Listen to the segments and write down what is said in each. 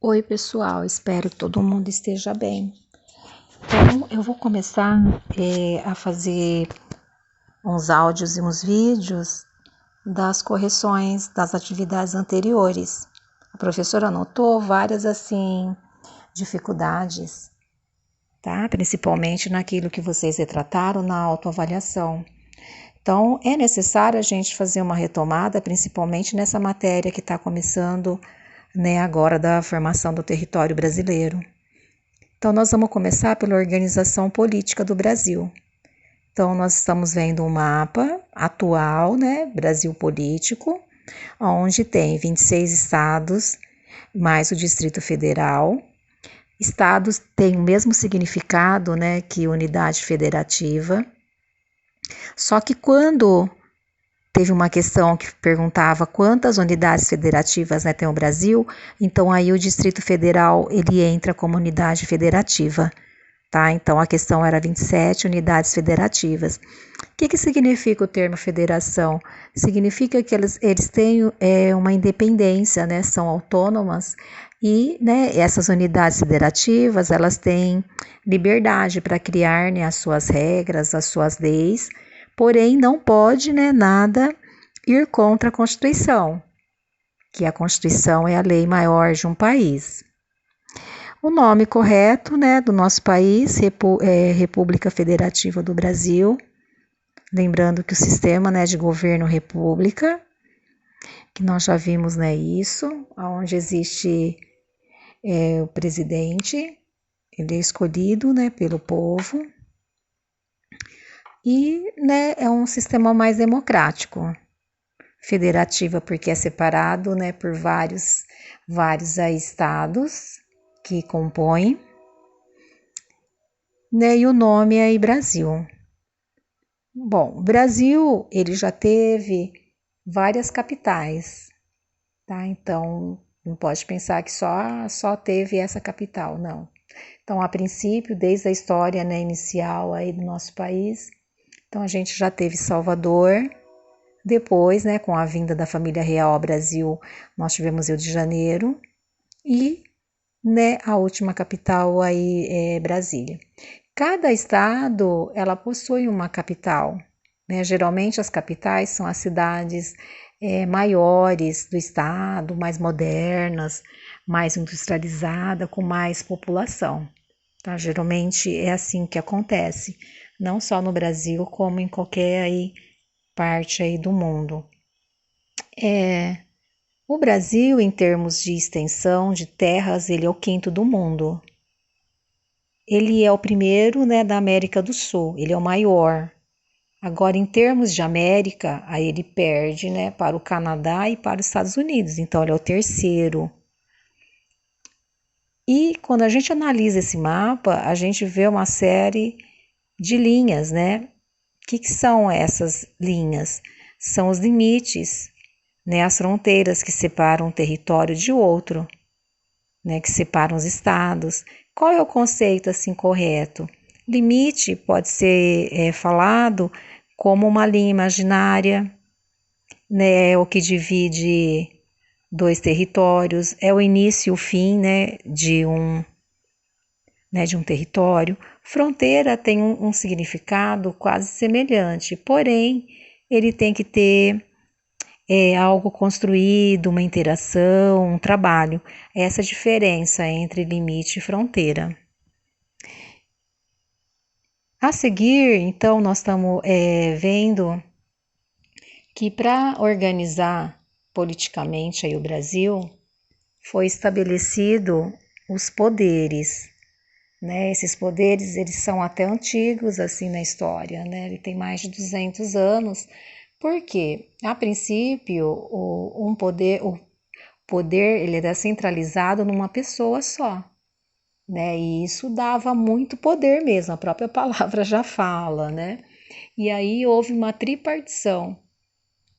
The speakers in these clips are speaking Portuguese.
Oi, pessoal, espero que todo mundo esteja bem. Então, eu vou começar a fazer uns áudios e uns vídeos das correções das atividades anteriores. A professora notou várias, dificuldades, tá? Principalmente naquilo que vocês retrataram na autoavaliação. Então, é necessário a gente fazer uma retomada, principalmente nessa matéria que está começando, agora da formação do território brasileiro. Então, nós vamos começar pela organização política do Brasil. Então, nós estamos vendo um mapa atual, Brasil político, onde tem 26 estados, mais o Distrito Federal. Estados têm o mesmo significado, que unidade federativa. Só que quando teve uma questão que perguntava quantas unidades federativas tem o Brasil, então aí o Distrito Federal ele entra como unidade federativa, tá? Então a questão era 27 unidades federativas. O que significa o termo federação? Significa que eles têm uma independência, são autônomas e essas unidades federativas elas têm liberdade para criar as suas regras, as suas leis, porém não pode nada ir contra a Constituição, que a Constituição é a lei maior de um país. O nome correto do nosso país é República Federativa do Brasil, lembrando que o sistema de governo república, que nós já vimos isso, onde existe o presidente, ele é escolhido pelo povo, e é um sistema mais democrático. Federativa porque é separado por vários aí estados que compõem, e o nome é Brasil. Bom, o Brasil ele já teve várias capitais, tá? Então não pode pensar que só teve essa capital, não. Então, a princípio, desde a história inicial aí do nosso país, então a gente já teve Salvador. Depois, com a vinda da família real ao Brasil, nós tivemos Rio de Janeiro e, a última capital aí é Brasília. Cada estado, ela possui uma capital, Geralmente as capitais são as cidades maiores do estado, mais modernas, mais industrializadas, com mais população, tá? Geralmente é assim que acontece, não só no Brasil, como em qualquer aí parte aí do mundo. O Brasil, em termos de extensão de terras, ele é o 5º do mundo. Ele é o primeiro da América do Sul, ele é o maior. Agora, em termos de América, aí ele perde para o Canadá e para os Estados Unidos, então ele é o 3º. E quando a gente analisa esse mapa, a gente vê uma série de linhas, O que são essas linhas? São os limites, as fronteiras que separam um território de outro, que separam os estados. Qual é o conceito assim correto? Limite pode ser falado como uma linha imaginária, o que divide dois territórios, é o início e o fim de um território. Fronteira tem um significado quase semelhante, porém ele tem que ter algo construído, uma interação, um trabalho. Essa diferença entre limite e fronteira. A seguir, então, nós estamos vendo que para organizar politicamente aí o Brasil, foi estabelecido os poderes, Esses poderes, eles são até antigos, assim, na história, Ele tem mais de 200 anos. Por quê? A princípio, o poder ele era centralizado numa pessoa só, E isso dava muito poder mesmo, a própria palavra já fala, E aí houve uma tripartição.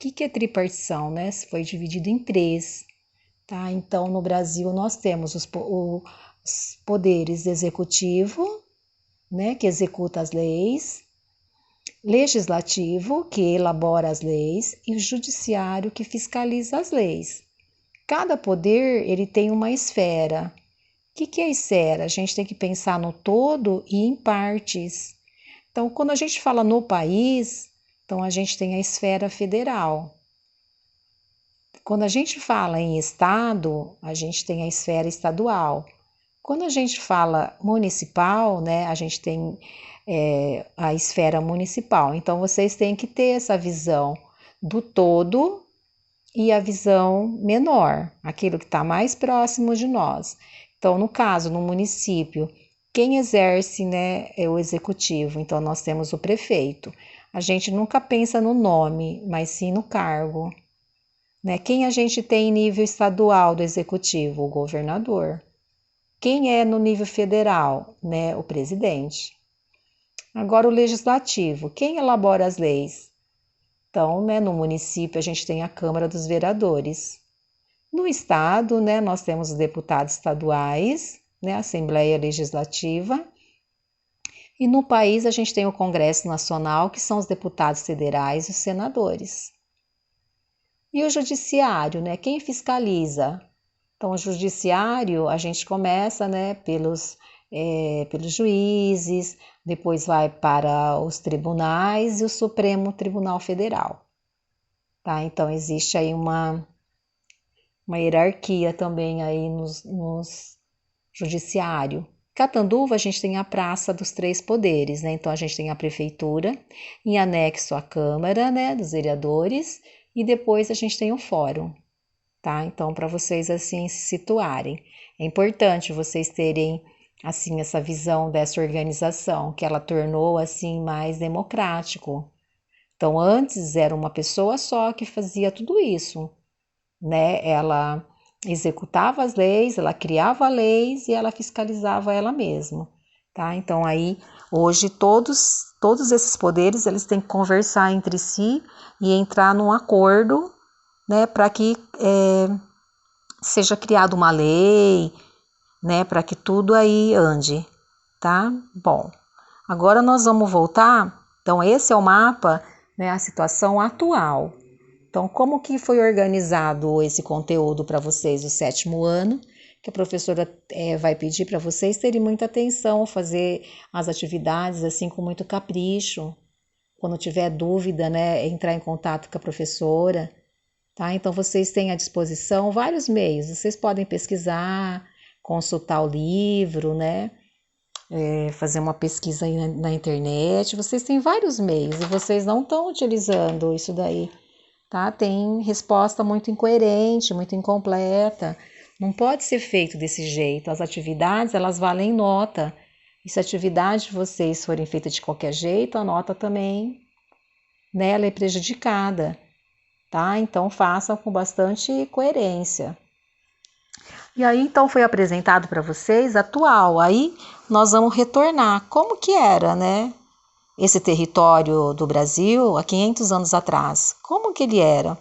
O que é tripartição, Foi dividido em 3, tá? Então, no Brasil, nós temos os poderes executivo, que executa as leis, legislativo, que elabora as leis, e o judiciário, que fiscaliza as leis. Cada poder, ele tem uma esfera. O que é esfera? A gente tem que pensar no todo e em partes. Então, quando a gente fala no país, então a gente tem a esfera federal. Quando a gente fala em estado, a gente tem a esfera estadual. Quando a gente fala municipal, né, a gente tem a esfera municipal. Então, vocês têm que ter essa visão do todo e a visão menor, aquilo que está mais próximo de nós. Então, no caso, no município, quem exerce, né, é o executivo. Então, nós temos o prefeito. A gente nunca pensa no nome, mas sim no cargo. Né? Quem a gente tem em nível estadual do executivo? O governador. Quem é no nível federal? Né? O presidente. Agora, o legislativo. Quem elabora as leis? Então, né, no município, a gente tem a Câmara dos Vereadores. No estado, né, nós temos os deputados estaduais, né, a Assembleia Legislativa. E no país, a gente tem o Congresso Nacional, que são os deputados federais e os senadores. E o judiciário, né? Quem fiscaliza? Então, o judiciário, a gente começa, né, pelos juízes, depois vai para os tribunais e o Supremo Tribunal Federal. Tá? Então, existe aí uma hierarquia também aí nos judiciário. Catanduva, a gente tem a Praça dos Três Poderes, né? Então, a gente tem a Prefeitura, em anexo à Câmara, né, dos Vereadores, e depois a gente tem o Fórum, tá? Então, para vocês, assim, se situarem. É importante vocês terem, assim, essa visão dessa organização, que ela tornou, assim, mais democrático. Então, antes era uma pessoa só que fazia tudo isso, né? Ela executava as leis, ela criava leis e ela fiscalizava ela mesma, tá? Então aí hoje todos esses poderes eles têm que conversar entre si e entrar num acordo, né? Para que seja criada uma lei, né? Para que tudo aí ande, tá? Bom, agora nós vamos voltar. Então esse é o mapa, né? A situação atual. Então, como que foi organizado esse conteúdo para vocês do 7º ano? Que a professora vai pedir para vocês terem muita atenção, fazer as atividades assim com muito capricho. Quando tiver dúvida, né, entrar em contato com a professora, tá? Então, vocês têm à disposição vários meios. Vocês podem pesquisar, consultar o livro, né? Fazer uma pesquisa aí na internet. Vocês têm vários meios e vocês não estão utilizando isso daí. Tá? Tem resposta muito incoerente, muito incompleta. Não pode ser feito desse jeito. As atividades, elas valem nota. E se a atividade de vocês forem feitas de qualquer jeito, a nota também, né, ela é prejudicada. Tá? Então, façam com bastante coerência. E aí, então, foi apresentado para vocês atual. Aí, nós vamos retornar. Como que era, né? Esse território do Brasil há 500 anos atrás. Como que ele era?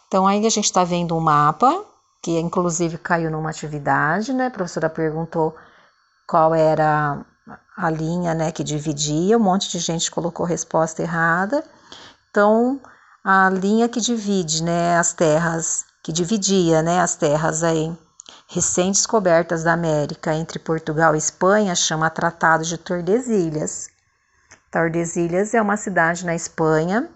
Então, aí a gente está vendo um mapa, que inclusive caiu numa atividade, né? A professora perguntou qual era a linha, né, que dividia, um monte de gente colocou resposta errada. Então, a linha que divide, né, as terras, que dividia, né, as terras aí recém-descobertas da América entre Portugal e Espanha, chama Tratado de Tordesilhas. Tordesilhas é uma cidade na Espanha,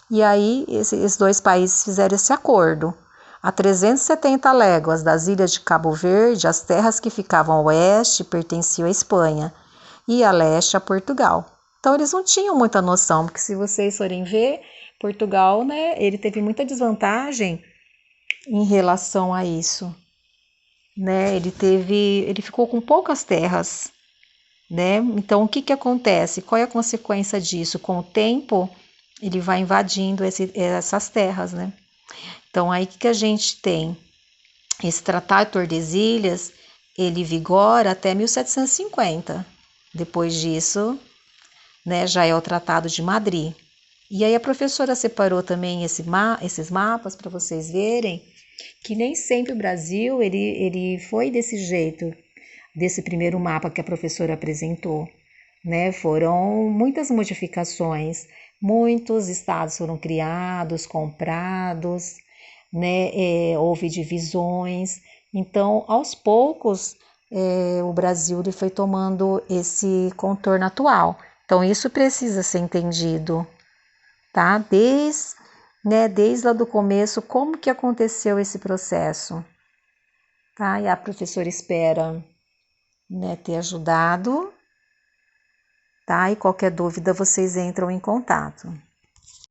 e aí esses dois países fizeram esse acordo. A 370 léguas das ilhas de Cabo Verde, as terras que ficavam a oeste pertenciam à Espanha e a leste a Portugal. Então eles não tinham muita noção, porque se vocês forem ver, Portugal, né, ele teve muita desvantagem em relação a isso, né? Ele ficou com poucas terras, né? Então o que acontece? Qual é a consequência disso? Com o tempo, ele vai invadindo essas terras, né? Então, aí o que a gente tem? Esse Tratado de Tordesilhas, ele vigora até 1750. Depois disso, né, já é o Tratado de Madrid. E aí a professora separou também esses mapas para vocês verem que nem sempre o Brasil ele foi desse jeito, desse primeiro mapa que a professora apresentou. Né? Foram muitas modificações, muitos estados foram criados, comprados, né? Houve divisões. Então, aos poucos, o Brasil ele foi tomando esse contorno atual. Então, isso precisa ser entendido, tá? Desde lá do começo, como que aconteceu esse processo, tá? E a professora espera, né, ter ajudado, tá? E qualquer dúvida, vocês entram em contato.